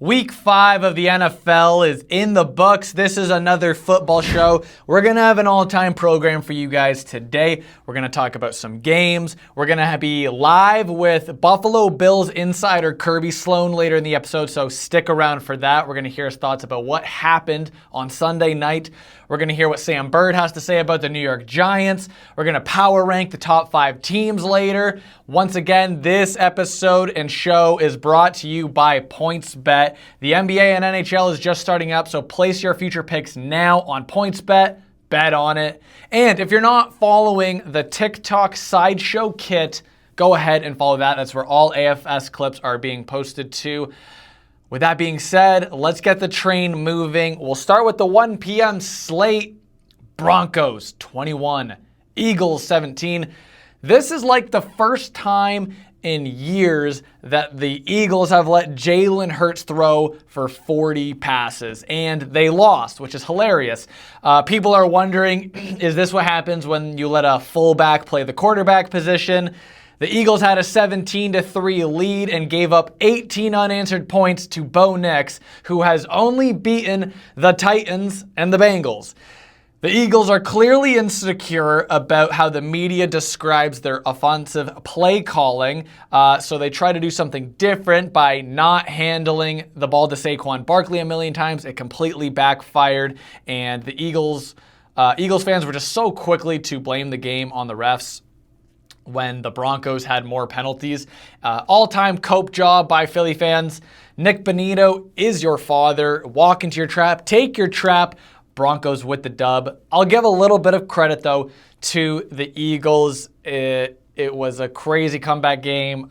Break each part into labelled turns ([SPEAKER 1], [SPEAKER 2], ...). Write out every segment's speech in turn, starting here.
[SPEAKER 1] Week 5 of the NFL is in the books. This is another football show. We're going to have an all-time program for you guys today. We're going to talk about some games. We're going to be live with Buffalo Bills insider Kirby Sloan later in the episode, so stick around for that. We're going to hear his thoughts about what happened on Sunday night. We're going to hear what Sam Bird has to say about the New York Giants. We're going to power rank the top 5 teams later. Once again, this episode and show is brought to you by PointsBet. The NBA and NHL is just starting up, so place your future picks now on PointsBet. Bet on it. And if you're not following the TikTok Sideshow Kit, go ahead and follow that. That's where all AFS clips are being posted to. With that being said, let's get the train moving. We'll start with the 1 p.m. slate. Broncos 21, Eagles 17. This is like the first time in years that the Eagles have let Jalen Hurts throw for 40 passes, and they lost, which is hilarious. People are wondering, is this what happens when you let a fullback play the quarterback position? The Eagles had a 17-3 lead and gave up 18 unanswered points to Bo Nix, who has only beaten the Titans and the Bengals. The Eagles are clearly insecure about how the media describes their offensive play calling, so they try to do something different by not handling the ball to Saquon Barkley a million times. It completely backfired, and the Eagles fans were just so quickly to blame the game on the refs when the Broncos had more penalties. All-time cope job by Philly fans. Nick Bonito is your father. Walk into your trap. Take your trap. Broncos with the dub. I'll give a little bit of credit, though, to the Eagles. It was a crazy comeback game.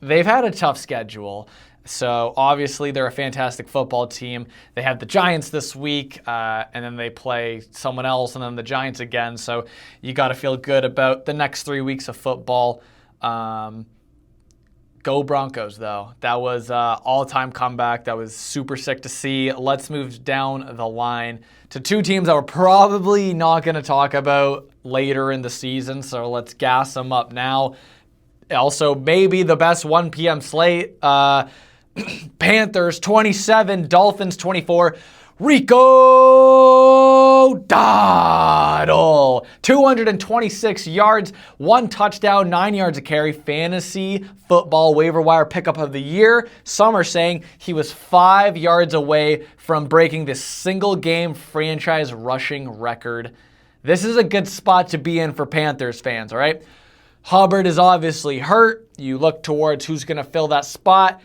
[SPEAKER 1] They've had a tough schedule. So obviously they're a fantastic football team. They have the Giants this week, and then they play someone else, and then the Giants again. So you got to feel good about the next 3 weeks of football. Go Broncos, though. That was all-time comeback. That was super sick to see. Let's move down the line to 2 teams that we're probably not going to talk about later in the season. So let's gas them up now. Also, maybe the best 1 p.m. slate. Panthers 27, Dolphins 24. Rico Dowdle, 226 yards, 1 touchdown, 9 yards a carry. Fantasy football waiver wire pickup of the year. Some are saying he was 5 yards away from breaking this single game franchise rushing record. This is a good spot to be in for Panthers fans, all right? Hubbard is obviously hurt. You look towards who's going to fill that spot.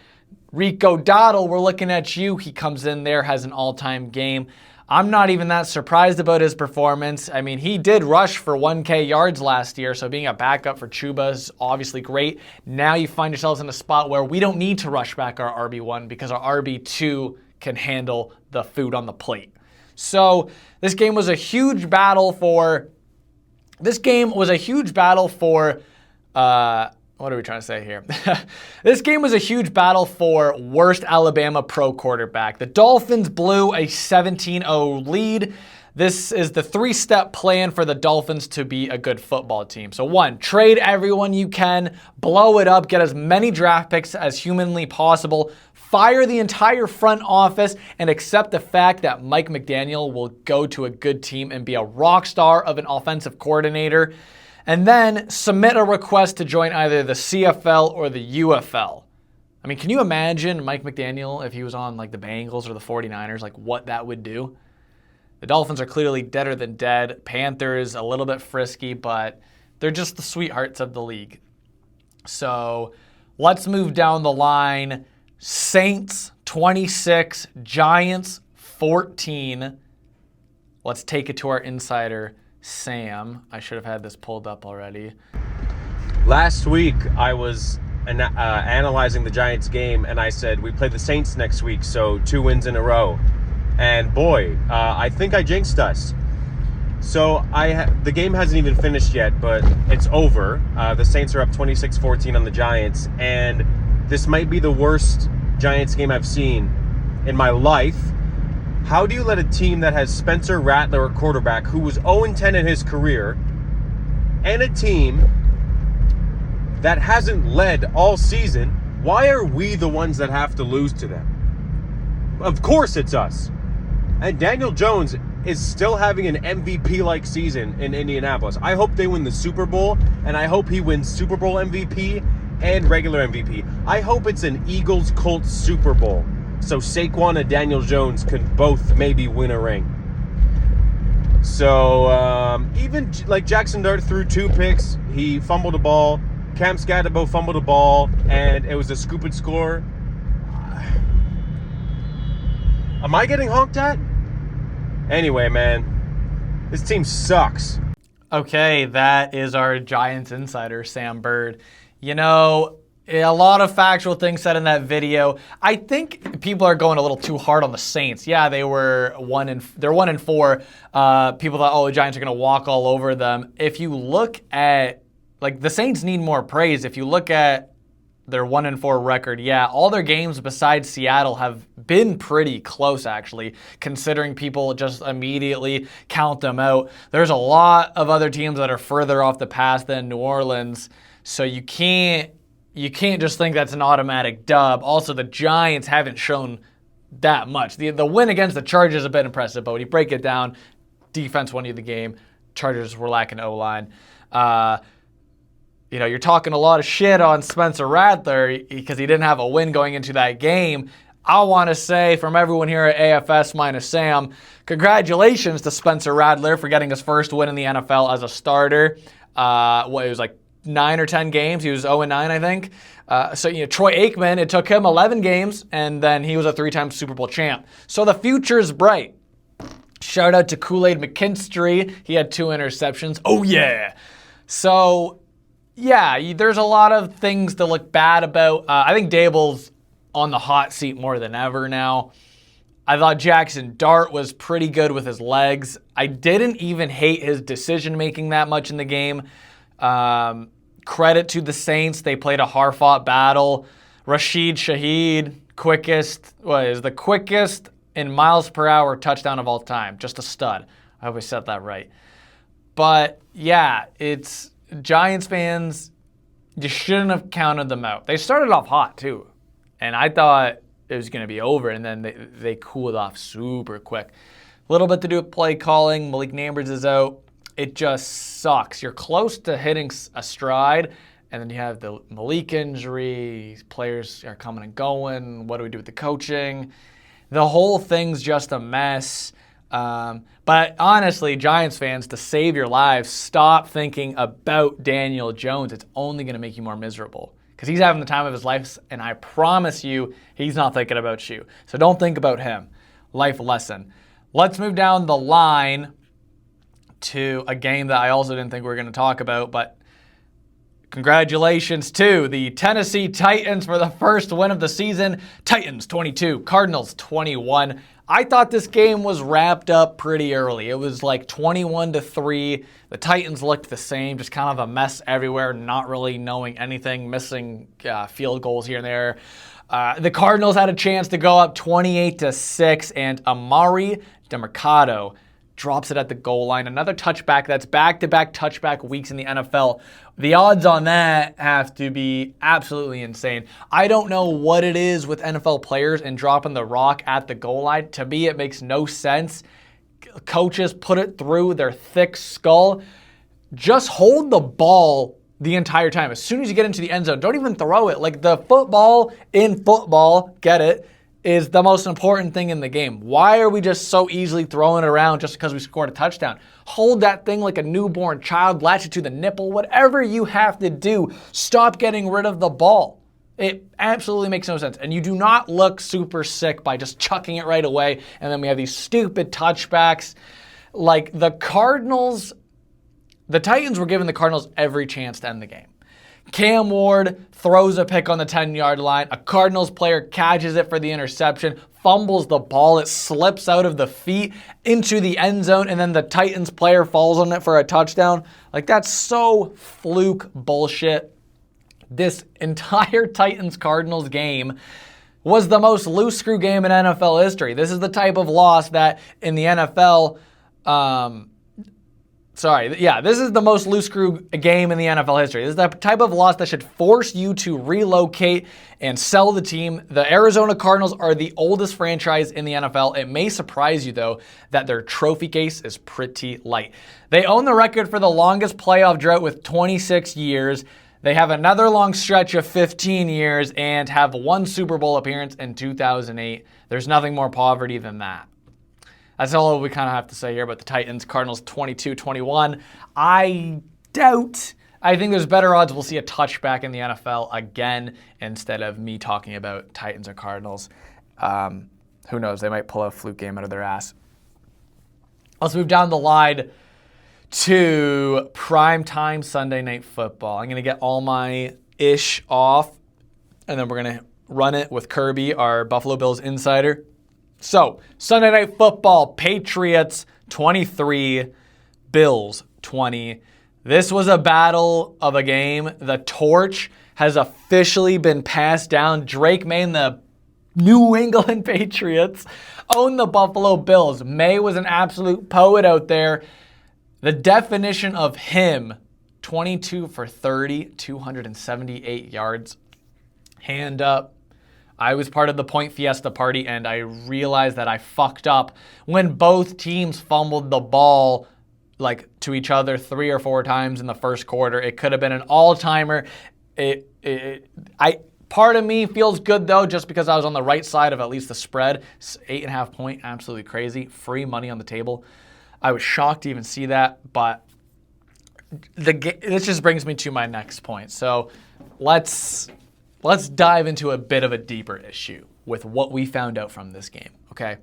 [SPEAKER 1] Rico Dowdle, we're looking at you. He comes in there, has an all-time game. I'm not even that surprised about his performance. I mean, he did rush for 1K yards last year, so being a backup for Chuba is obviously great. Now you find yourselves in a spot where we don't need to rush back our RB1 because our RB2 can handle the food on the plate. So this game was a huge battle for... What are we trying to say here? This game was a huge battle for worst Alabama pro quarterback. The Dolphins blew a 17-0 lead. This is the 3-step plan for the Dolphins to be a good football team. So 1, trade everyone you can, blow it up, get as many draft picks as humanly possible, fire the entire front office, and accept the fact that Mike McDaniel will go to a good team and be a rock star of an offensive coordinator. And then submit a request to join either the CFL or the UFL. I mean, can you imagine Mike McDaniel if he was on like the Bengals or the 49ers, like what that would do? The Dolphins are clearly deader than dead. Panthers, a little bit frisky, but they're just the sweethearts of the league. So let's move down the line. Saints 26, Giants 14. Let's take it to our insider, Sam. I should have had this pulled up already.
[SPEAKER 2] Last week, I was analyzing the Giants game, and I said, we play the Saints next week, so 2 wins in a row. And boy, I think I jinxed us. So the game hasn't even finished yet, but it's over. The Saints are up 26-14 on the Giants, and this might be the worst Giants game I've seen in my life. How do you let a team that has Spencer Rattler at quarterback, who was 0-10 in his career, and a team that hasn't led all season, why are we the ones that have to lose to them? Of course it's us. And Daniel Jones is still having an MVP-like season in Indianapolis. I hope they win the Super Bowl, and I hope he wins Super Bowl MVP and regular MVP. I hope it's an Eagles-Colts Super Bowl, so Saquon and Daniel Jones can both maybe win a ring. So, even like Jackson Dart threw 2 picks. He fumbled a ball. Cam Scatterbo fumbled a ball, and it was a scoop and score. Am I getting honked at? Anyway, man, this team sucks.
[SPEAKER 1] Okay, that is our Giants insider, Sam Bird. You know, a lot of factual things said in that video. I think people are going a little too hard on the Saints. Yeah, they're 1-4. People thought, oh, the Giants are going to walk all over them. If you look at, like, the Saints need more praise. If you look at their 1-4 record, yeah, all their games besides Seattle have been pretty close, actually, considering people just immediately count them out. There's a lot of other teams that are further off the path than New Orleans, so you can't just think that's an automatic dub. Also, the Giants haven't shown that much. The win against the Chargers has been impressive, but when you break it down, defense won you the game. Chargers were lacking O-line. You know, you're talking a lot of shit on Spencer Rattler because he didn't have a win going into that game. I want to say from everyone here at AFS minus Sam, congratulations to Spencer Rattler for getting his first win in the NFL as a starter. It was like 9 or 10 games. He was 0-9, I think. So, you know, Troy Aikman, it took him 11 games, and then he was a 3-time Super Bowl champ. So the future's bright. Shout out to Kool-Aid McKinstry. He had 2 interceptions. Oh, yeah. So, yeah, there's a lot of things to look bad about. I think Dable's on the hot seat more than ever now. I thought Jackson Dart was pretty good with his legs. I didn't even hate his decision-making that much in the game. Credit to the Saints. They played a hard-fought battle. Rashid Shaheed, the quickest in miles per hour touchdown of all time. Just a stud. I hope I said that right. But, yeah, it's Giants fans, you shouldn't have counted them out. They started off hot, too. And I thought it was going to be over, and then they cooled off super quick. A little bit to do with play calling. Malik Nambers is out. It just sucks. You're close to hitting a stride, and then you have the Malik injury. Players are coming and going. What do we do with the coaching? The whole thing's just a mess. But honestly, Giants fans, to save your lives, stop thinking about Daniel Jones. It's only going to make you more miserable because he's having the time of his life, and I promise you, he's not thinking about you. So don't think about him. Life lesson. Let's move down the line to a game that I also didn't think we were going to talk about, but congratulations to the Tennessee Titans for the first win of the season. Titans 22, Cardinals 21. I thought this game was wrapped up pretty early. It was like 21-3. The Titans looked the same, just kind of a mess everywhere, not really knowing anything, missing field goals here and there. The Cardinals had a chance to go up 28-6, and Amari DeMercado drops it at the goal line. Another touchback. That's back-to-back touchback weeks in the NFL. The odds on that have to be absolutely insane. I don't know what it is with NFL players and dropping the rock at the goal line. To me, it makes no sense. Coaches put it through their thick skull. Just hold the ball the entire time. As soon as you get into the end zone, don't even throw it. Like the football in football, get it, is the most important thing in the game. Why are we just so easily throwing it around just because we scored a touchdown? Hold that thing like a newborn child, latch it to the nipple, whatever you have to do. Stop getting rid of the ball. It absolutely makes no sense. And you do not look super sick by just chucking it right away. And then we have these stupid touchbacks. Like the Titans were giving the Cardinals every chance to end the game. Cam Ward throws a pick on the 10-yard line. A Cardinals player catches it for the interception, fumbles the ball. It slips out of the feet into the end zone, and then the Titans player falls on it for a touchdown. Like, that's so fluke bullshit. This entire Titans-Cardinals game was the most loose screw game in NFL history. This is the type of loss that in the NFL, This is the most loose screw game in the NFL history. This is the type of loss that should force you to relocate and sell the team. The Arizona Cardinals are the oldest franchise in the NFL. It may surprise you, though, that their trophy case is pretty light. They own the record for the longest playoff drought with 26 years. They have another long stretch of 15 years and have one Super Bowl appearance in 2008. There's nothing more poverty than that. That's all we kind of have to say here about the Titans. Cardinals 22-21. I think there's better odds we'll see a touchback in the NFL again instead of me talking about Titans or Cardinals. Who knows? They might pull a fluke game out of their ass. Let's move down the line to primetime Sunday Night Football. I'm going to get all my ish off, and then we're going to run it with Kirby, our Buffalo Bills insider. So, Sunday Night Football, Patriots 23, Bills 20. This was a battle of a game. The torch has officially been passed down. Drake May and the New England Patriots own the Buffalo Bills. May was an absolute poet out there. The definition of him, 22 for 30, 278 yards. Hand up. I was part of the Point Fiesta party, and I realized that I fucked up when both teams fumbled the ball to each other 3 or 4 times in the first quarter. It could have been an all-timer. Part of me feels good, though, just because I was on the right side of at least the spread. 8.5 point, absolutely crazy. Free money on the table. I was shocked to even see that, but this just brings me to my next point. So let's dive into a bit of a deeper issue with what we found out from this game, okay?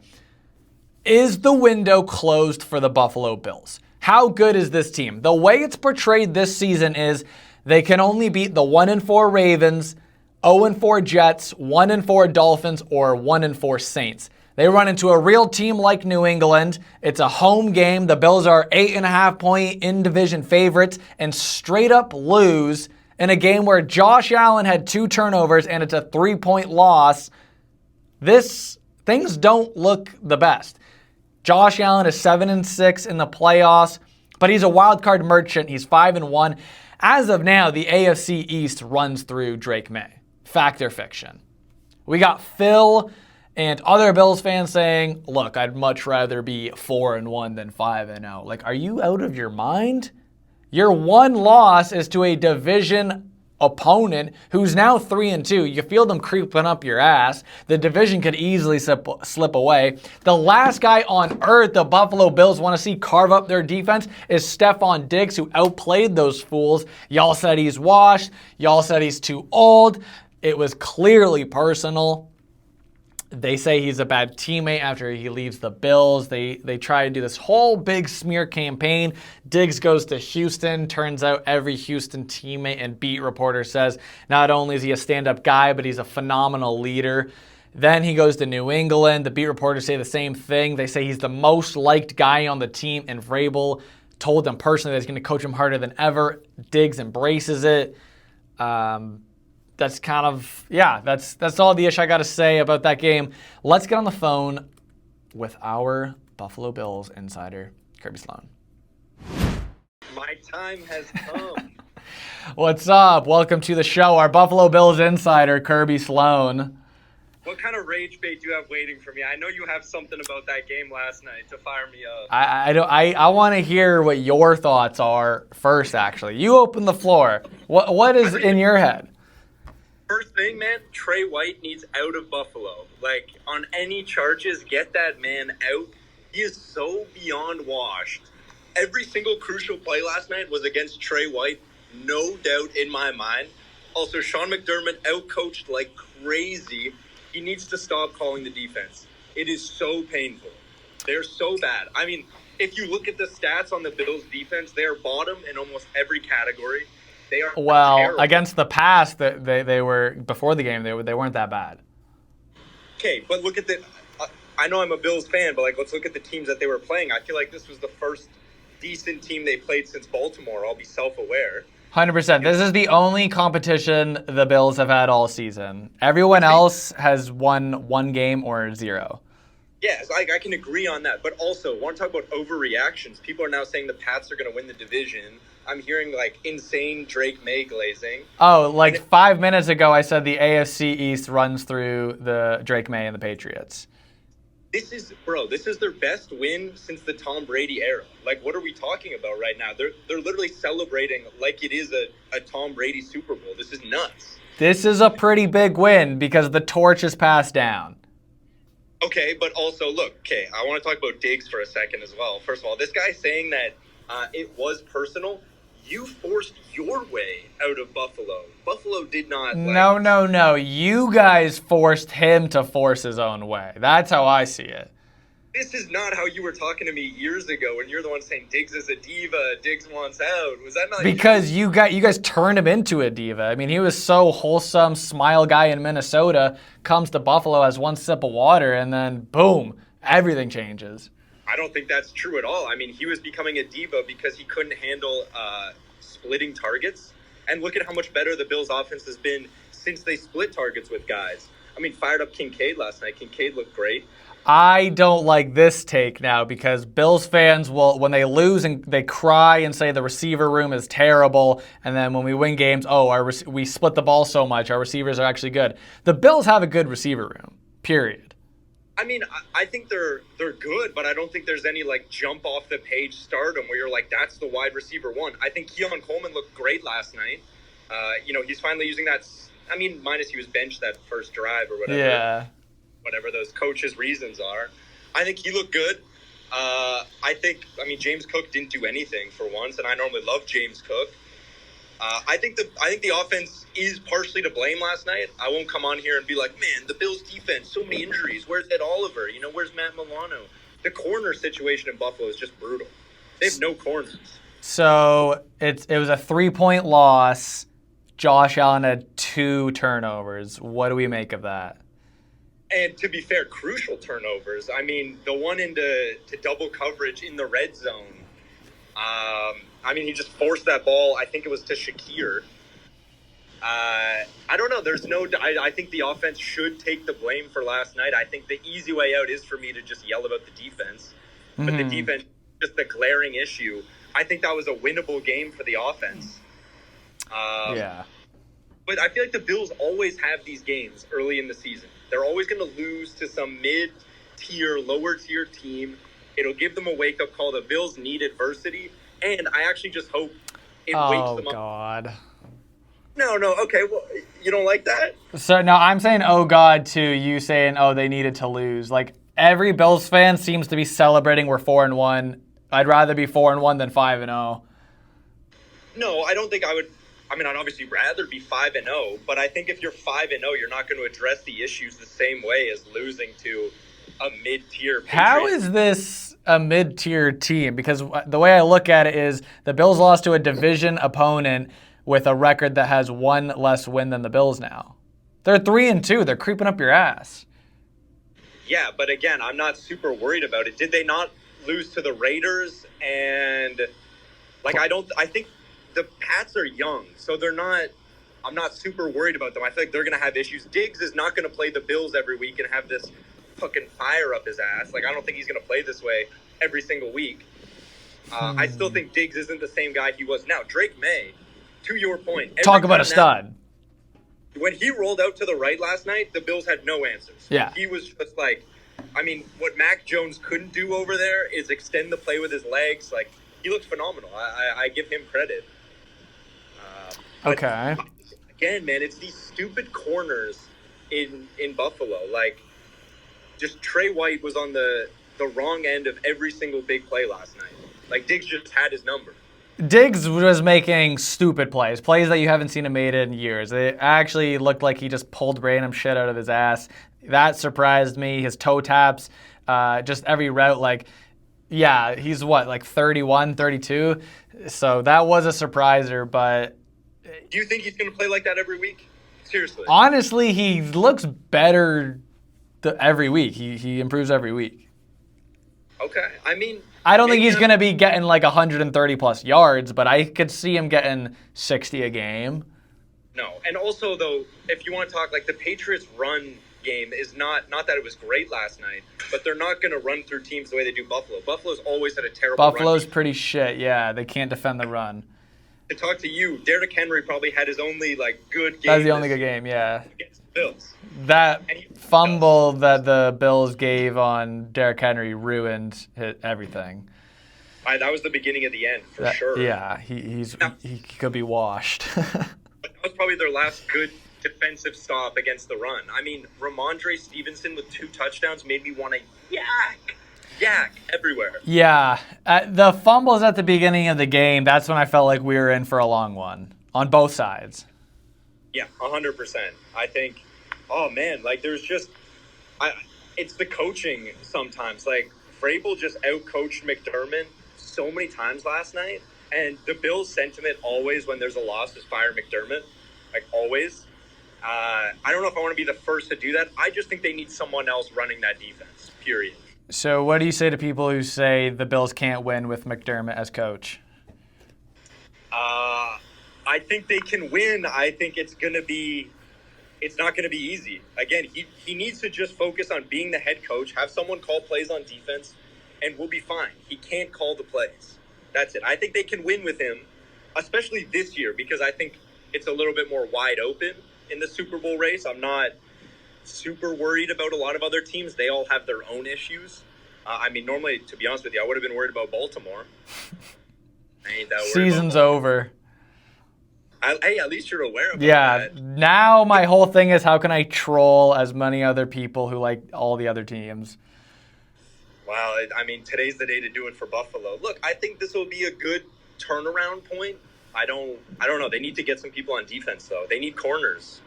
[SPEAKER 1] Is the window closed for the Buffalo Bills? How good is this team? The way it's portrayed this season is they can only beat the 1-4 Ravens, 0-4 Jets, 1-4 Dolphins, or 1-4 Saints. They run into a real team like New England. It's a home game. The Bills are 8.5 point in-division favorites and straight up lose in a game where Josh Allen had 2 turnovers and it's a 3-point loss. Things don't look the best. Josh Allen is 7-6 in the playoffs, but he's a wild card merchant. He's 5-1. As of now, the AFC East runs through Drake May. Fact or fiction? We got Phil and other Bills fans saying, look, I'd much rather be 4-1 than 5-0. Are you out of your mind? Your one loss is to a division opponent who's now 3-2. You feel them creeping up your ass. The division could easily slip away. The last guy on earth the Buffalo Bills want to see carve up their defense is Stephon Diggs, who outplayed those fools. Y'all said he's washed. Y'all said he's too old. It was clearly personal. They say he's a bad teammate after he leaves the Bills. They try to do this whole big smear campaign. Diggs goes to Houston. Turns out every Houston teammate and beat reporter says not only is he a stand-up guy, but he's a phenomenal leader. Then he goes to New England. The beat reporters say the same thing. They say he's the most liked guy on the team, and Vrabel told them personally that he's going to coach him harder than ever. Diggs embraces it. That's kind of, that's all the ish I got to say about that game. Let's get on the phone with our Buffalo Bills insider, Kirby Sloan.
[SPEAKER 3] My time has come.
[SPEAKER 1] What's up? Welcome to the show, our Buffalo Bills insider, Kirby Sloan.
[SPEAKER 3] What kind of rage bait do you have waiting for me? I know you have something about that game last night to fire me up.
[SPEAKER 1] I want to hear what your thoughts are first, actually. You open the floor. What is in your head?
[SPEAKER 3] First thing, man, Trey White needs out of Buffalo. On any charges, get that man out. He is so beyond washed. Every single crucial play last night was against Trey White, no doubt in my mind. Also, Sean McDermott outcoached like crazy. He needs to stop calling the defense. It is so painful. They're so bad. I mean, if you look at the stats on the Bills' defense, they are bottom in almost every category. They are terrible.
[SPEAKER 1] Against the pass, they were before the game. They weren't that bad.
[SPEAKER 3] Okay, but look at the. I know I'm a Bills fan, but let's look at the teams that they were playing. I feel like this was the first decent team they played since Baltimore. I'll be self-aware.
[SPEAKER 1] 100%. This is the only competition the Bills have had all season. Everyone else has won one game or 0.
[SPEAKER 3] Yes, I can agree on that. But also, want to talk about overreactions. People are now saying the Pats are going to win the division. I'm hearing like insane Drake May glazing.
[SPEAKER 1] Oh, like 5 minutes ago, I said the AFC East runs through the Drake May and the Patriots.
[SPEAKER 3] This is their best win since the Tom Brady era. Like, what are we talking about right now? They're literally celebrating like it is a Tom Brady Super Bowl. This is nuts.
[SPEAKER 1] This is a pretty big win because the torch is passed down.
[SPEAKER 3] Okay, but also, look, I want to talk about Diggs for a second as well. First of all, this guy saying that it was personal. You forced your way out of Buffalo. Buffalo did not.
[SPEAKER 1] No. You guys forced him to force his own way. That's how I see it.
[SPEAKER 3] This is not how you were talking to me years ago when you're the one saying Diggs is a diva, Diggs wants out. Was that not
[SPEAKER 1] because you guys turned him into a diva? I mean, he was so wholesome, smile guy in Minnesota, comes to Buffalo, has one sip of water, and then boom, everything changes.
[SPEAKER 3] I don't think that's true at all. I mean, he was becoming a diva because he couldn't handle splitting targets. And look at how much better the Bills' offense has been since they split targets with guys. I mean, fired up Kincaid last night. Kincaid looked great.
[SPEAKER 1] I don't like this take now because Bills fans will, when they lose, and they cry and say the receiver room is terrible, and then when we win games, we split the ball so much, our receivers are actually good. The Bills have a good receiver room, period.
[SPEAKER 3] I mean, I think they're good, but I don't think there's any like jump off the page stardom where you're like, that's the wide receiver one. I think Keon Coleman looked great last night. He's finally using that. I mean, minus he was benched that first drive or whatever.
[SPEAKER 1] Yeah.
[SPEAKER 3] Whatever those coaches' reasons are. I think he looked good. James Cook didn't do anything for once, and I normally love James Cook. I think the offense is partially to blame last night. I won't come on here and be like, man, the Bills' defense, so many injuries. Where's Ed Oliver? Where's Matt Milano? The corner situation in Buffalo is just brutal. They have no corners.
[SPEAKER 1] So it was a 3-point loss. Josh Allen had 2 turnovers. What do we make of that?
[SPEAKER 3] And to be fair, crucial turnovers. I mean, the one into double coverage in the red zone. He just forced that ball. I think it was to Shakir. I don't know. I think the offense should take the blame for last night. I think the easy way out is for me to just yell about the defense. But the defense, just the glaring issue. I think that was a winnable game for the offense.
[SPEAKER 1] Yeah.
[SPEAKER 3] But I feel like the Bills always have these games early in the season. They're always going to lose to some mid-tier, lower-tier team. It'll give them a wake-up call. The Bills need adversity, and I actually just hope it wakes them up. Oh,
[SPEAKER 1] God.
[SPEAKER 3] No, okay. Well, you don't like that?
[SPEAKER 1] So, no, I'm saying, oh, God, to you saying, oh, they needed to lose. Like, every Bills fan seems to be celebrating we're 4-1. I'd rather be 4-1 than 5-0.
[SPEAKER 3] No, I don't think I would. I'd obviously rather be 5-0, but I think if you're 5-0, you're not going to address the issues the same way as losing to a mid-tier Patriots.
[SPEAKER 1] How is this a mid-tier team? Because the way I look at it is the Bills lost to a division opponent with a record that has 1 less win than the Bills now. They're 3-2. They're creeping up your ass.
[SPEAKER 3] Yeah, but again, I'm not super worried about it. Did they not lose to the Raiders? And I think the Pats are young, so I'm not super worried about them. I feel like they're going to have issues. Diggs is not going to play the Bills every week and have this fucking fire up his ass. I don't think he's going to play this way every single week. I still think Diggs isn't the same guy he was. Now, Drake May, to your point.
[SPEAKER 1] Talk about a stud.
[SPEAKER 3] When he rolled out to the right last night, the Bills had no answers.
[SPEAKER 1] Yeah.
[SPEAKER 3] He was just what Mac Jones couldn't do over there is extend the play with his legs. He looked phenomenal. I give him credit.
[SPEAKER 1] Okay.
[SPEAKER 3] Again, man, it's these stupid corners in Buffalo. Just Trey White was on the wrong end of every single big play last night. Diggs just had his number.
[SPEAKER 1] Diggs was making stupid plays that you haven't seen him made in years. It actually looked like he just pulled random shit out of his ass. That surprised me. His toe taps, just every route. He's 31, 32? So that was a surpriser, but...
[SPEAKER 3] Do you think he's going to play like that every week? Seriously.
[SPEAKER 1] Honestly, he looks better every week. He improves every week.
[SPEAKER 3] Okay.
[SPEAKER 1] I don't think he's going to be getting 130-plus yards, but I could see him getting 60 a game.
[SPEAKER 3] No. And also, though, if you want to talk, the Patriots run game is not that it was great last night, but they're not going to run through teams the way they do Buffalo. Buffalo's always had a terrible
[SPEAKER 1] Buffalo's
[SPEAKER 3] run.
[SPEAKER 1] pretty shit, yeah. They can't defend the run.
[SPEAKER 3] To talk to you, Derrick Henry probably had his only good game.
[SPEAKER 1] That's the only good game, yeah.
[SPEAKER 3] Against the Bills.
[SPEAKER 1] That fumble that the Bills gave on Derrick Henry ruined everything.
[SPEAKER 3] That was the beginning of the end, for sure.
[SPEAKER 1] Yeah, he could be washed.
[SPEAKER 3] But that was probably their last good defensive stop against the run. I mean, Ramondre Stevenson with 2 touchdowns made me want to yak everywhere.
[SPEAKER 1] Yeah, the fumbles at the beginning of the game, that's when I felt like we were in for a long one on both sides.
[SPEAKER 3] Yeah, 100%. I think, oh man, there's just, it's the coaching sometimes. Vrabel just outcoached McDermott so many times last night, and the Bills' sentiment always when there's a loss is fire McDermott, always. I don't know if I want to be the first to do that. I just think they need someone else running that defense, period.
[SPEAKER 1] So what do you say to people who say the Bills can't win with McDermott as coach?
[SPEAKER 3] I think they can win. I think it's not going to be easy. Again, he needs to just focus on being the head coach, have someone call plays on defense, and we'll be fine. He can't call the plays. That's it. I think they can win with him, especially this year, because I think it's a little bit more wide open in the Super Bowl race. I'm not super worried about a lot of other teams. They all have their own issues. Normally, to be honest with you, I would have been worried about Baltimore. I ain't that worried.
[SPEAKER 1] Season's over.
[SPEAKER 3] Hey, at least you're aware of
[SPEAKER 1] that.
[SPEAKER 3] Yeah,
[SPEAKER 1] now my whole thing is how can I troll as many other people who like all the other teams?
[SPEAKER 3] Wow, today's the day to do it for Buffalo. Look, I think this will be a good turnaround point. I don't know. They need to get some people on defense, though. They need corners,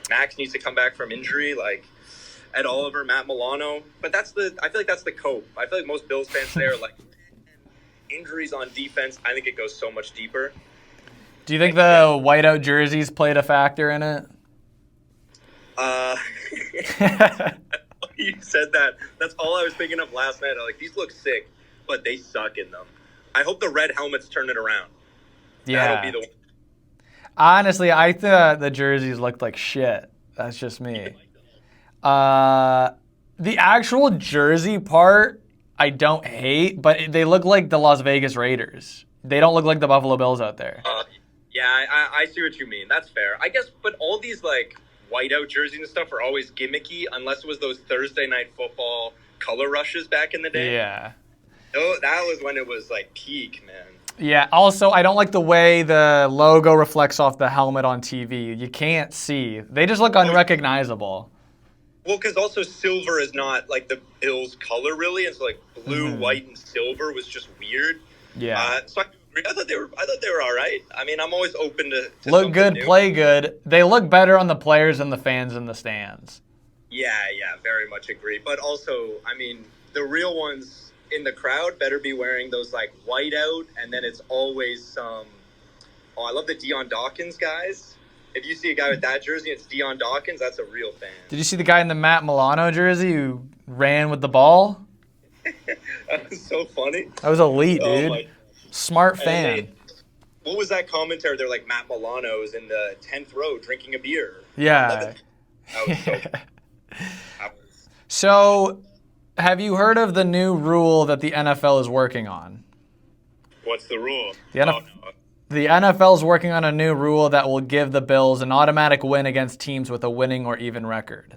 [SPEAKER 3] Max needs to come back from injury, Ed Oliver, Matt Milano. But I feel like that's the cope. I feel like most Bills fans there are injuries on defense. I think it goes so much deeper.
[SPEAKER 1] Do you think the whiteout jerseys played a factor in it?
[SPEAKER 3] You said that. That's all I was thinking of last night. These look sick, but they suck in them. I hope the red helmets turn it around.
[SPEAKER 1] Yeah.
[SPEAKER 3] That'll be the one.
[SPEAKER 1] Honestly, I thought the jerseys looked like shit. That's just me. The actual jersey part, I don't hate, but they look like the Las Vegas Raiders. They don't look like the Buffalo Bills out there.
[SPEAKER 3] Yeah, I see what you mean. That's fair. I guess, but all these whiteout jerseys and stuff are always gimmicky, unless it was those Thursday Night Football color rushes back in the day.
[SPEAKER 1] Yeah.
[SPEAKER 3] Oh, that was when it was peak, man.
[SPEAKER 1] Yeah, also, I don't like the way the logo reflects off the helmet on TV. You can't see. They just look unrecognizable.
[SPEAKER 3] Well, because also silver is not the Bills' color, really. And so blue, white, and silver was just weird.
[SPEAKER 1] Yeah.
[SPEAKER 3] So I thought they were all right. I'm always open to
[SPEAKER 1] look good, new. Play good. They look better on the players than the fans in the stands.
[SPEAKER 3] Yeah, very much agree. But also, the real ones in the crowd better be wearing those white out, and then it's always some. Oh, I love the Deion Dawkins guys. If you see a guy with that jersey, it's Deion Dawkins. That's a real fan.
[SPEAKER 1] Did you see the guy in the Matt Milano jersey who ran with the ball?
[SPEAKER 3] That was so funny.
[SPEAKER 1] That was elite, dude. Smart fan.
[SPEAKER 3] What was that commentary? They're Matt Milano's in the 10th row drinking a beer.
[SPEAKER 1] Yeah.
[SPEAKER 3] That was so.
[SPEAKER 1] So, have you heard of the new rule that the NFL is working on?
[SPEAKER 3] What's the rule?
[SPEAKER 1] The NFL is working on a new rule that will give the Bills an automatic win against teams with a winning or even record.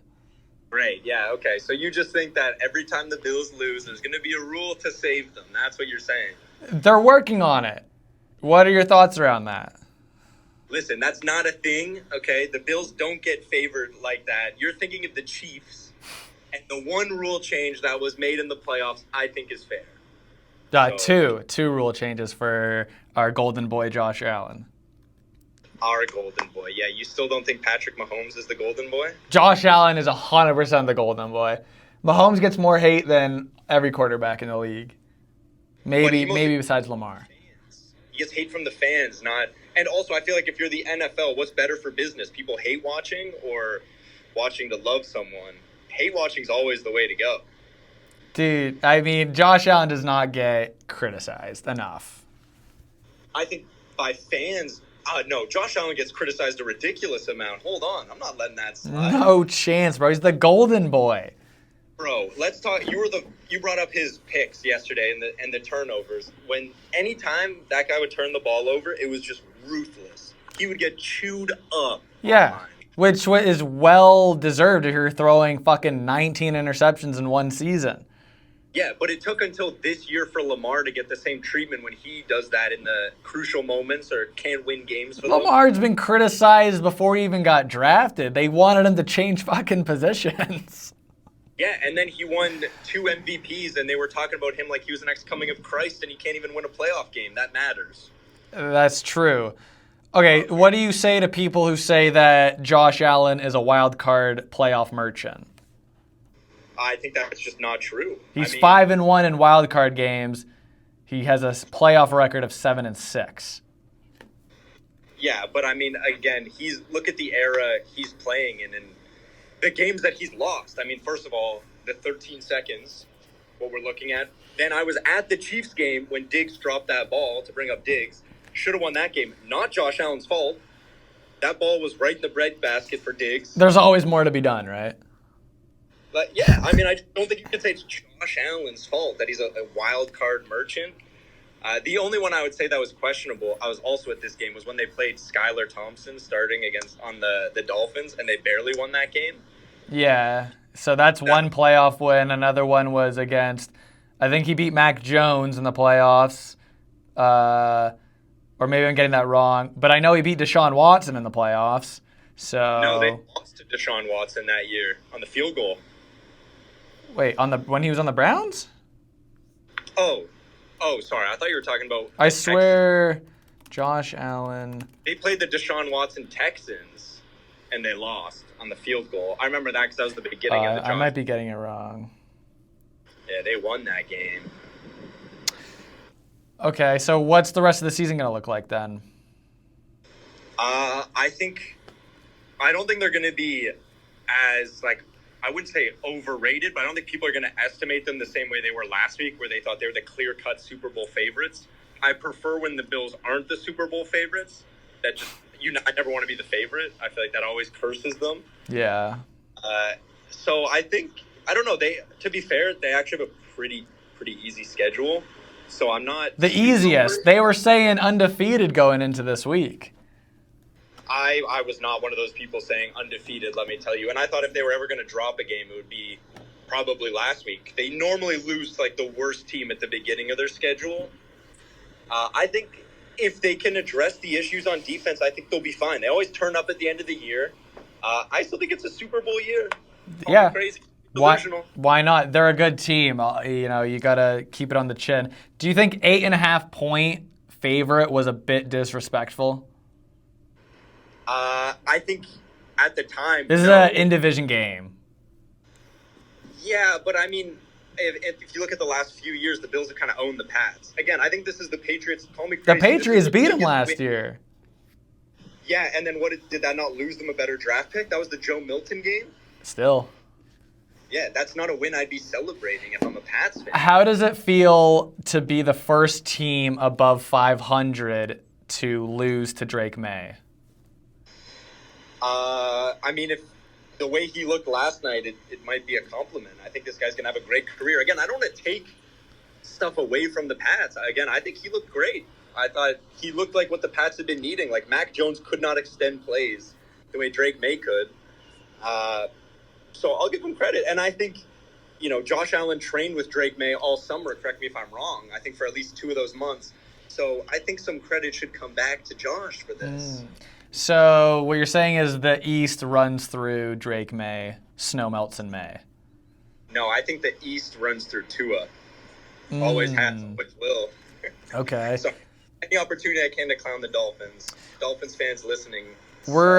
[SPEAKER 3] Great. Yeah, okay. So you just think that every time the Bills lose, there's going to be a rule to save them. That's what you're saying.
[SPEAKER 1] They're working on it. What are your thoughts around that?
[SPEAKER 3] Listen, that's not a thing, okay? The Bills don't get favored like that. You're thinking of the Chiefs, and the one rule change that was made in the playoffs, I think is fair.
[SPEAKER 1] Two rule changes for our golden boy, Josh Allen.
[SPEAKER 3] Our golden boy. Yeah, you still don't think Patrick Mahomes is the golden boy?
[SPEAKER 1] Josh Allen is 100% the golden boy. Mahomes gets more hate than every quarterback in the league. Maybe besides Lamar.
[SPEAKER 3] He gets hate from the fans, not... And also, I feel like if you're the NFL, what's better for business? People hate watching or watching to love someone? Hate watching is always the way to go.
[SPEAKER 1] Dude, Josh Allen does not get criticized enough.
[SPEAKER 3] I think by fans No, Josh Allen gets criticized a ridiculous amount. Hold on, I'm not letting that slide.
[SPEAKER 1] No chance, bro. He's the golden boy.
[SPEAKER 3] Bro, let's talk. You brought up his picks yesterday and the turnovers. When anytime that guy would turn the ball over, it was just ruthless. He would get chewed up.
[SPEAKER 1] Yeah, which is well deserved if you're throwing fucking 19 interceptions in one season.
[SPEAKER 3] Yeah, but it took until this year for Lamar to get the same treatment when he does that in the crucial moments or can't win games for them.
[SPEAKER 1] Lamar's been criticized before he even got drafted. They wanted him to change fucking positions.
[SPEAKER 3] Yeah, and then he won 2 MVPs, and they were talking about him like he was the next coming of Christ, and he can't even win a playoff game. That matters.
[SPEAKER 1] That's true. Okay, what do you say to people who say that Josh Allen is a wild card playoff merchant?
[SPEAKER 3] I think that's just not true.
[SPEAKER 1] He's 5-1 in wild card games. He has a playoff record of 7-6.
[SPEAKER 3] Yeah, but I mean, again, look at the era he's playing in and the games that he's lost. I mean, first of all, the 13 seconds, what we're looking at. Then I was at the Chiefs game when Diggs dropped that ball, to bring up Diggs. Should have won that game. Not Josh Allen's fault. That ball was right in the breadbasket for Diggs.
[SPEAKER 1] There's always more to be done, right?
[SPEAKER 3] But yeah, I mean, I don't think you can say it's Josh Allen's fault that he's a wild card merchant. The only one I would say that was questionable, I was also at this game, was when they played Skylar Thompson starting on the Dolphins, and they barely won that game.
[SPEAKER 1] Yeah, so that's one playoff win. Another one was against, I think he beat Mac Jones in the playoffs. Or maybe I'm getting that wrong. But I know he beat Deshaun Watson in the playoffs. So
[SPEAKER 3] no, they lost to Deshaun Watson that year on the field goal.
[SPEAKER 1] Wait, when he was on the Browns?
[SPEAKER 3] Oh, sorry. I thought you were talking about...
[SPEAKER 1] I swear, Josh Allen...
[SPEAKER 3] They played the Deshaun Watson Texans, and they lost on the field goal. I remember that because that was the beginning of the
[SPEAKER 1] I might be getting it wrong.
[SPEAKER 3] Yeah, they won that game.
[SPEAKER 1] Okay, so what's the rest of the season going to look like then?
[SPEAKER 3] I don't think they're going to be as, I wouldn't say overrated, but I don't think people are going to estimate them the same way they were last week, where they thought they were the clear-cut Super Bowl favorites. I prefer when the Bills aren't the Super Bowl favorites. That just, I never want to be the favorite. I feel like that always curses them.
[SPEAKER 1] Yeah.
[SPEAKER 3] So I think, I don't know, to be fair, they actually have a pretty easy schedule. So I'm not...
[SPEAKER 1] The easiest. They were saying undefeated going into this week.
[SPEAKER 3] I was not one of those people saying undefeated, let me tell you. And I thought if they were ever going to drop a game, it would be probably last week. They normally lose the worst team at the beginning of their schedule. I think if they can address the issues on defense, I think they'll be fine. They always turn up at the end of the year. I still think it's a Super Bowl year.
[SPEAKER 1] Yeah.
[SPEAKER 3] Crazy.
[SPEAKER 1] Why not? They're a good team. You got to keep it on the chin. Do you think 8.5-point favorite was a bit disrespectful?
[SPEAKER 3] I think at the time...
[SPEAKER 1] This is an in-division game.
[SPEAKER 3] Yeah, but I mean, if you look at the last few years, the Bills have kind of owned the Pats. Again, I think this is the Patriots. Call me crazy.
[SPEAKER 1] The Patriots beat them last year.
[SPEAKER 3] Yeah, and then did that not lose them a better draft pick? That was the Joe Milton game?
[SPEAKER 1] Still.
[SPEAKER 3] Yeah, that's not a win I'd be celebrating if I'm a Pats fan.
[SPEAKER 1] How does it feel to be the first team above 500 to lose to Drake May?
[SPEAKER 3] I mean, if the way he looked last night, it might be a compliment. I think this guy's going to have a great career. Again, I don't want to take stuff away from the Pats. Again, I think he looked great. I thought he looked like what the Pats had been needing. Like, Mac Jones could not extend plays the way Drake May could. So I'll give him credit. And I think, Josh Allen trained with Drake May all summer. Correct me if I'm wrong. I think for at least 2 of those months. So I think some credit should come back to Josh for this.
[SPEAKER 1] So what you're saying is the East runs through Drake May, snow melts in May.
[SPEAKER 3] No, I think the East runs through Tua. Always has, always will.
[SPEAKER 1] Okay.
[SPEAKER 3] So any opportunity I can to clown the Dolphins. Dolphins fans listening.
[SPEAKER 1] We're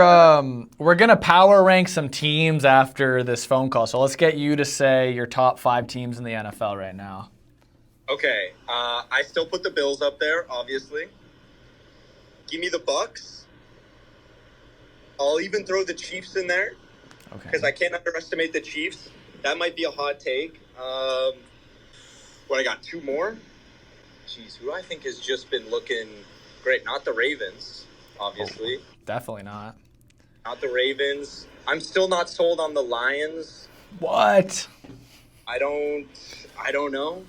[SPEAKER 1] gonna power rank some teams after this phone call. So let's get you to say your top 5 teams in the NFL right now.
[SPEAKER 3] Okay. I still put the Bills up there, obviously. Give me the Bucks. I'll even throw the Chiefs in there.
[SPEAKER 1] Okay.
[SPEAKER 3] Because I can't underestimate the Chiefs. That might be a hot take. I got 2 more? Jeez, who I think has just been looking great. Not the Ravens. obviously.
[SPEAKER 1] Definitely not.
[SPEAKER 3] Not the Ravens. I'm still not sold on the Lions.
[SPEAKER 1] What?
[SPEAKER 3] I don't know.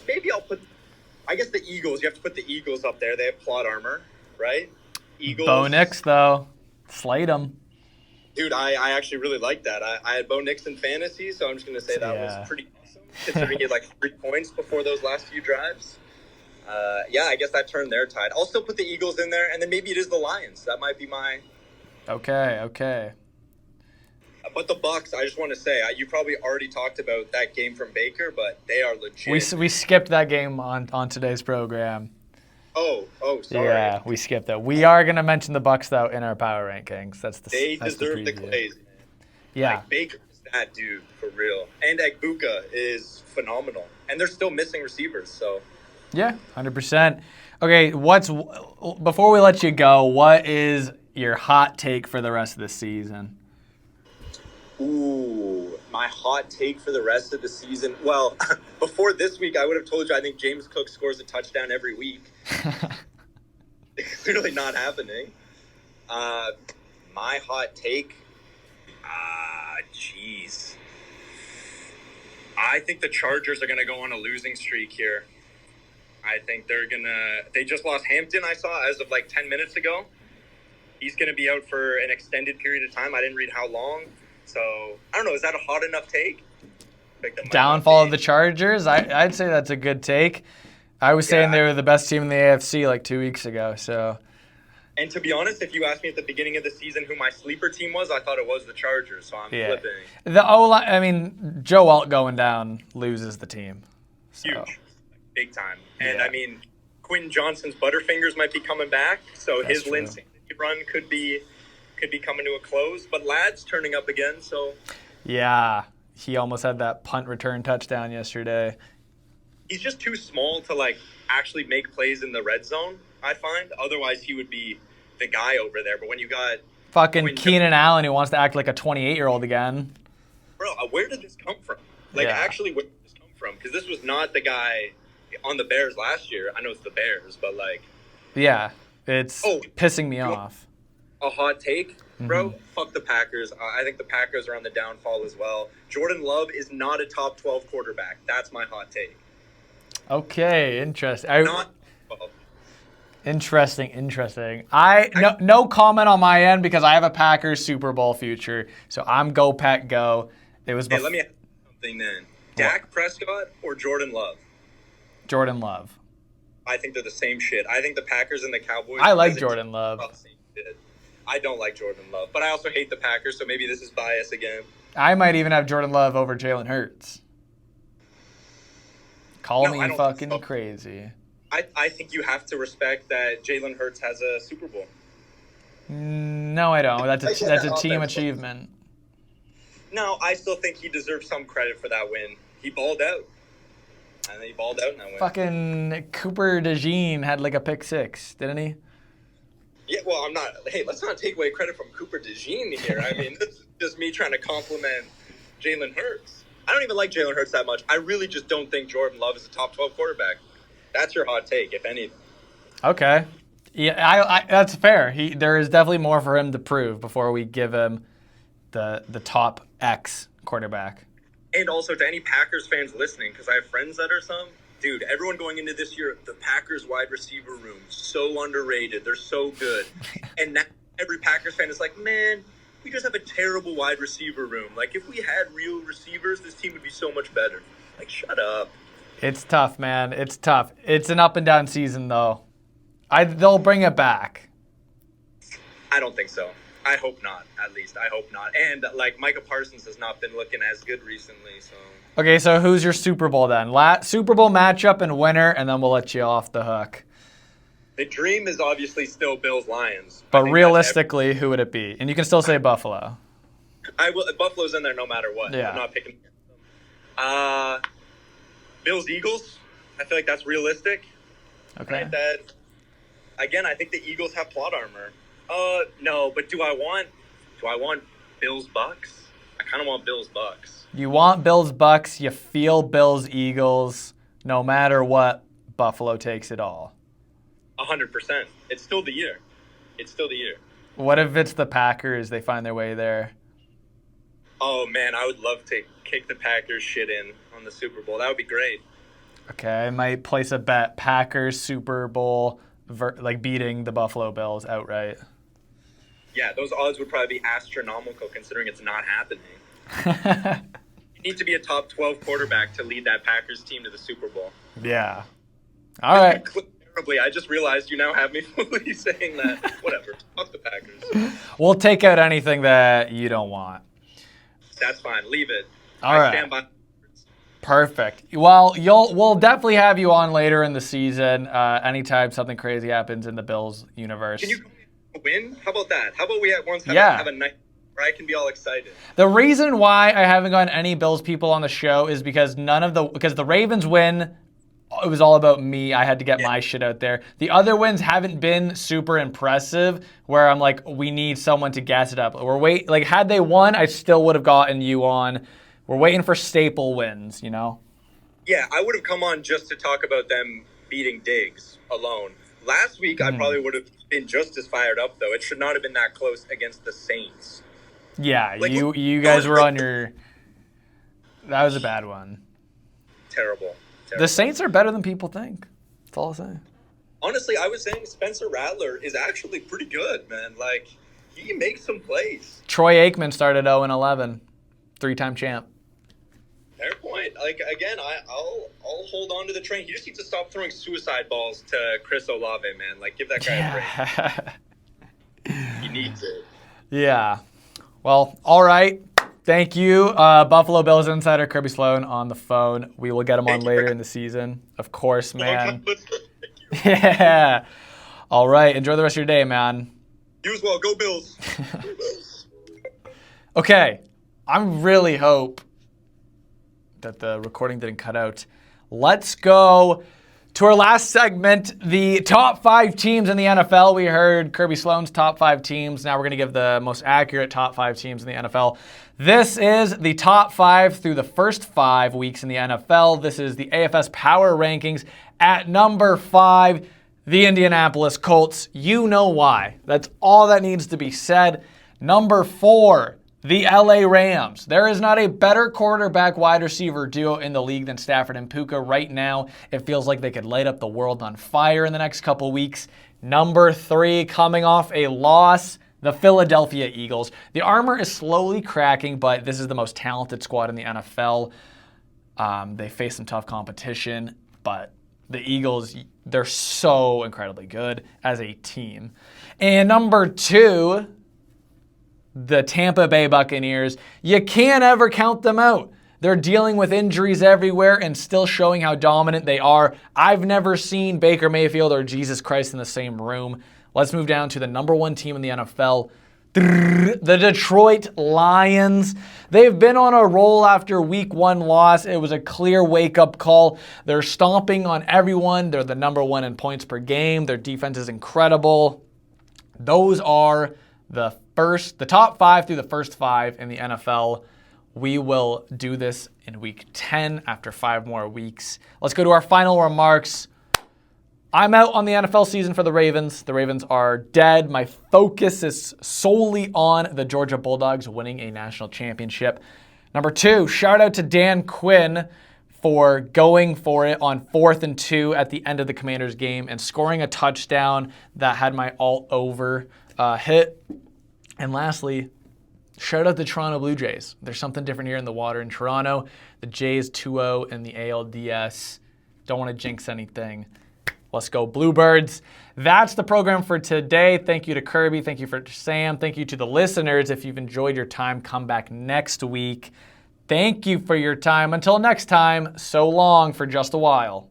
[SPEAKER 3] Maybe I'll put. I guess the Eagles. You have to put the Eagles up there. They have plot armor, right? Eagles.
[SPEAKER 1] Bo Nix, though. Slate them.
[SPEAKER 3] Dude, I actually really like that. I had Bo Nix in fantasy, so I'm just going to say that was pretty awesome, considering he had like 3 points before those last few drives. I guess that turned their tide. I'll still put the Eagles in there, and then maybe it is the Lions. That might be my...
[SPEAKER 1] Okay.
[SPEAKER 3] But the Bucks, I just want to say, you probably already talked about that game from Baker, but they are legit.
[SPEAKER 1] We skipped that game on today's program.
[SPEAKER 3] Oh, sorry.
[SPEAKER 1] Yeah, we skipped that. We are going to mention the Bucks, though, in our power rankings.
[SPEAKER 3] They deserve the Clays.
[SPEAKER 1] Yeah.
[SPEAKER 3] Like, Baker is that dude, for real. And Egbuka is phenomenal. And they're still missing receivers, so...
[SPEAKER 1] Yeah, 100%. Okay, before we let you go, what is your hot take for the rest of the season?
[SPEAKER 3] Ooh, my hot take for the rest of the season. Well, before this week, I would have told you I think James Cook scores a touchdown every week. It's clearly not happening. My hot take. Jeez. I think the Chargers are going to go on a losing streak here. I think they just lost Hampton, I saw, as of like 10 minutes ago. He's going to be out for an extended period of time. I didn't read how long. So, I don't know. Is that a hot enough take?
[SPEAKER 1] Downfall of the Chargers? I'd say that's a good take. I was saying they were the best team in the AFC like 2 weeks ago. So,
[SPEAKER 3] and to be honest, if you asked me at the beginning of the season who my sleeper team was, I thought it was the Chargers. So I'm flipping.
[SPEAKER 1] Joe Alt going down loses the team. So.
[SPEAKER 3] Huge. Big time. And Quentin Johnson's Butterfingers might be coming back. So
[SPEAKER 1] That's
[SPEAKER 3] his
[SPEAKER 1] true.
[SPEAKER 3] Lindsay run could be coming to a close. But Ladd's turning up again. So
[SPEAKER 1] yeah, he almost had that punt return touchdown yesterday.
[SPEAKER 3] He's just too small to like actually make plays in the red zone, I find. Otherwise, he would be the guy over there. But when you got
[SPEAKER 1] fucking Keenan Allen who wants to act like a 28-year-old again.
[SPEAKER 3] Bro, where did this come from? Actually, where did this come from? Because this was not the guy on the Bears last year. I know it's the Bears, but like...
[SPEAKER 1] Yeah, it's pissing me off.
[SPEAKER 3] A hot take, bro? Mm-hmm. Fuck the Packers. I think the Packers are on the downfall as well. Jordan Love is not a top 12 quarterback. That's my hot take.
[SPEAKER 1] Okay, interesting. Interesting. No comment on my end because I have a Packers Super Bowl future. So I'm go Pack go. It was.
[SPEAKER 3] Hey, let me ask you something then. Dak Prescott or Jordan Love?
[SPEAKER 1] Jordan Love.
[SPEAKER 3] I think they're the same shit. I think the Packers and the Cowboys.
[SPEAKER 1] I like Jordan Love.
[SPEAKER 3] I don't like Jordan Love, but I also hate the Packers. So maybe this is bias again.
[SPEAKER 1] I might even have Jordan Love over Jalen Hurts. Call me fucking crazy.
[SPEAKER 3] I think you have to respect that Jalen Hurts has a Super Bowl.
[SPEAKER 1] No, I don't. That's a team achievement.
[SPEAKER 3] No, I still think he deserves some credit for that win. He balled out. And he balled out in that win.
[SPEAKER 1] Fucking Cooper DeJean had like a pick six, didn't he?
[SPEAKER 3] Yeah, well, I'm not... Hey, let's not take away credit from Cooper DeJean here. I mean, this is just me trying to compliment Jalen Hurts. I don't even like Jalen Hurts that much. I really just don't think Jordan Love is a top 12 quarterback. That's your hot take, if anything.
[SPEAKER 1] Okay. Yeah, I that's fair. There is definitely more for him to prove before we give him the top X quarterback.
[SPEAKER 3] And also to any Packers fans listening, because I have friends that are some. Dude, everyone going into this year, the Packers wide receiver room, so underrated. They're so good. And now every Packers fan is like, man, we just have a terrible wide receiver room. Like, if we had real receivers, this team would be so much better. Like, shut up.
[SPEAKER 1] It's tough, man. It's tough. It's an up and down season, though. They'll bring it back.
[SPEAKER 3] I don't think so. I hope not, at least. I hope not. And, like, Micah Parsons has not been looking as good recently, so...
[SPEAKER 1] Okay, so who's your Super Bowl then? Super Bowl matchup and winner, and then we'll let you off the hook.
[SPEAKER 3] The dream is obviously still Bills-Lions.
[SPEAKER 1] But realistically, who would it be? And you can still say Buffalo.
[SPEAKER 3] Buffalo's in there no matter what.
[SPEAKER 1] Yeah.
[SPEAKER 3] I'm not picking them. Bills-Eagles. I feel like that's realistic.
[SPEAKER 1] Okay.
[SPEAKER 3] Right? Again, I think the Eagles have plot armor. No, but do I want Bills-Bucks? I kind of want Bills-Bucks.
[SPEAKER 1] You want Bills-Bucks, you feel Bills-Eagles, no matter what, Buffalo takes it all.
[SPEAKER 3] 100%. It's still the year. It's still the year.
[SPEAKER 1] What if it's the Packers? They find their way there.
[SPEAKER 3] Oh, man, I would love to kick the Packers shit in on the Super Bowl. That would be great.
[SPEAKER 1] Okay, I might place a bet. Packers Super Bowl, beating the Buffalo Bills outright.
[SPEAKER 3] Yeah, those odds would probably be astronomical considering it's not happening. You need to be a top 12 quarterback to lead that Packers team to the Super Bowl.
[SPEAKER 1] Yeah. All right.
[SPEAKER 3] Terribly. I just realized you now have me fully saying that. Whatever. Fuck the Packers.
[SPEAKER 1] We'll take out anything that you don't want.
[SPEAKER 3] That's fine. Leave it.
[SPEAKER 1] All right.
[SPEAKER 3] Stand by.
[SPEAKER 1] Perfect. Well, we'll definitely have you on later in the season. Anytime something crazy happens in the Bills universe.
[SPEAKER 3] Can you win? How about that? How about we at once have a night where I can be all excited?
[SPEAKER 1] The reason why I haven't gotten any Bills people on the show is because the Ravens win. It was all about me. I had to get my shit out there. The other wins haven't been super impressive where I'm like, we need someone to gas it up. Had they won, I still would have gotten you on. We're waiting for staple wins, you know?
[SPEAKER 3] Yeah, I would have come on just to talk about them beating Diggs alone. Last week, I probably would have been just as fired up, though. It should not have been that close against the Saints.
[SPEAKER 1] Yeah, you guys were on your... That was a bad one.
[SPEAKER 3] Terrible.
[SPEAKER 1] The Saints are better than people think. That's all I'll say.
[SPEAKER 3] Honestly, I was saying Spencer Rattler is actually pretty good, man. Like, he makes some plays.
[SPEAKER 1] Troy Aikman started 0-11. 3-time champ.
[SPEAKER 3] Fair point. Like, again, I'll hold on to the train. He just needs to stop throwing suicide balls to Chris Olave, man. Like, give that guy a break. He needs it.
[SPEAKER 1] Yeah. Well, all right. Thank you, Buffalo Bills insider Kirby Sloan on the phone. We will get him on later in the season. Of course, man. Yeah. All right. Enjoy the rest of your day, man.
[SPEAKER 3] You as well. Go Bills.
[SPEAKER 1] Okay. I really hope that the recording didn't cut out. Let's go to our last segment, the top 5 teams in the NFL. We heard Kirby Sloan's top 5 teams. Now we're going to give the most accurate top 5 teams in the NFL. This is the top 5 through the first 5 weeks in the NFL. This is the AFS Power Rankings. At number 5, the Indianapolis Colts. You know why. That's all that needs to be said. Number 4, the LA Rams. There is not a better quarterback wide receiver duo in the league than Stafford and Puka right now. It feels like they could light up the world on fire in the next couple weeks. Number 3, coming off a loss, the Philadelphia Eagles. The armor is slowly cracking, but this is the most talented squad in the NFL. They face some tough competition, but the Eagles, they're so incredibly good as a team. And number 2, the Tampa Bay Buccaneers. You can't ever count them out. They're dealing with injuries everywhere and still showing how dominant they are. I've never seen Baker Mayfield or Jesus Christ in the same room. Let's move down to the number 1 team in the NFL, the Detroit Lions. They've been on a roll after week 1 loss. It was a clear wake-up call. They're stomping on everyone. They're the number 1 in points per game. Their defense is incredible. Those are the top 5 through the first 5 in the NFL. We will do this in week 10 after 5 more weeks. Let's go to our final remarks. I'm out on the NFL season for the Ravens. The Ravens are dead. My focus is solely on the Georgia Bulldogs winning a national championship. Number 2, shout out to Dan Quinn for going for it on 4th and 2 at the end of the Commanders game and scoring a touchdown that had my alt over hit. And lastly, shout out the Toronto Blue Jays. There's something different here in the water in Toronto. The Jays 2-0 in the ALDS. Don't want to jinx anything. Let's go Bluebirds. That's the program for today. Thank you to Kirby. Thank you for Sam. Thank you to the listeners. If you've enjoyed your time, come back next week. Thank you for your time. Until next time, so long for just a while.